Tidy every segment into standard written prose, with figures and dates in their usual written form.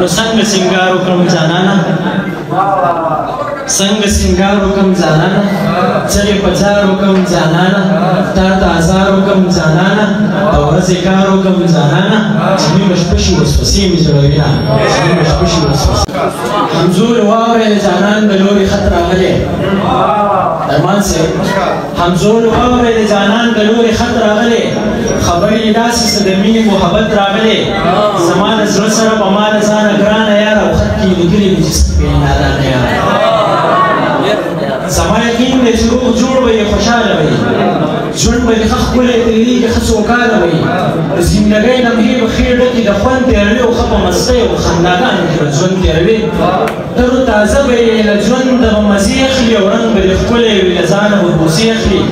نو څنګه سینګار وکړم جانانه څنګه سینګار وکړم جانانه چلې په ځار وکړم جانانه تا ته ازار وکړم جانانه د ورځې کار وکړم جانانه چې نیمه شپه شي وسوسې مې زړوینه چې نیمه شپه شي وسوسې همزول واورېده جانان د لورې خط راغلی درمان صاحب همزول واورېده جانان د لورې خط راغلی خبرې یې داسې څه د مینې محبت راغلی زما د زړه سره په ما د ځانه ګرانه یاره او خط کې یې لیکلي دي چې سپې نادانه یاره زما یقین دی چې روغ جوړ به یې خوشحاله به یې ژوند به دې ښه ښکلی تېرېږي ښه سوکاله به یې د زندګۍ لمحې به ښې ډکې د خوند تېروي او ښه په مستۍ او خنداګانو کې به ژوند تېروي تر تازه به یې له ژوند دغه مزې اخلي او رنګ به دې ښکلی وي له ځانه به بوسې اخلي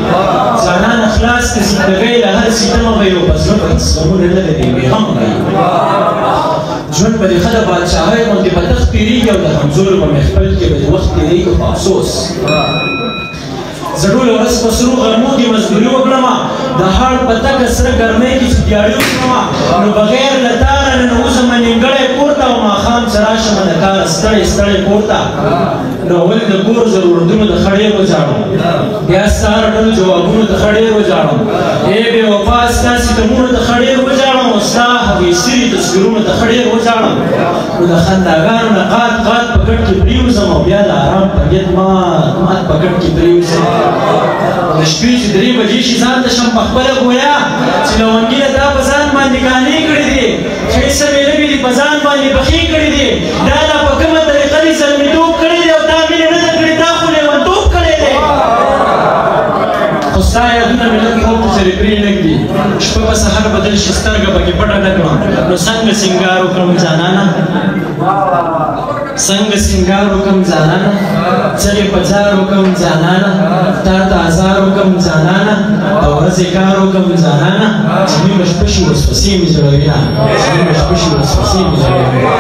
ځانانه خلاص د زندګۍ له هر سیتمه به یې او په زړه به هېڅ غمونه نه لري بېغمه به یې ژوند به دې ښه د بادشاهۍ غوندې په تخت تېرېږي او د همزولو په محفل کې به دې وخت تېرېږي په افسوس زه ټوله ورځ په سرو غرمو کې مزدوري وکړمه د هاړ په تکه سره ګرمۍ کې چې دیاړي وکړمه نو بغیر له تاره ننوځمه نیمګړی کور ته او ماښام چې راشمه د کاره ستړی ستړی کور ته نو اول د کور ضرورتونو د ښه ډېر وژاړم بیا ستا رټلو جوابونو د ښه ډېر وژاړم ای بې وفا ستا ستمونو د ښه ډېر وژاړم او ستا هغې سري تصویرونو د ښه ډېر وژاړم نو د خنداګانو نه قات قات په ګټ کې پرېوځم او بیا د آرام په نیت مات مات په ګټ کې پرېوځم د شپې چې 3 بجې شي ځان ته شم په خپله ګویا چې لونګینه دا په ځان باندې ګانې کړې دي ښې سمې لږې دي په ځان باندې پخې کړې دي دا لا په کومه طریقه دي زلمیتوب کړی دی او دا مینې نه ده کړې دا خو لیونتوب کړی دی خو ستا یادونه مې لږ خوب ته چرې پرې نږدي شپه به سحر بدل شي سترګه پکې پټه نه کړم نو څنګه سینګار وکړم جانانه څنګه سینګار وکړم جانانه چلې په ځار وکړم جانانه تا ته ازار وکړم جانانه د ورځې کار وکړم جانانه چې نیمه شپه شي وسوسې مې زړوینه چې نیمه شپه شي وسوسې مې زړوینه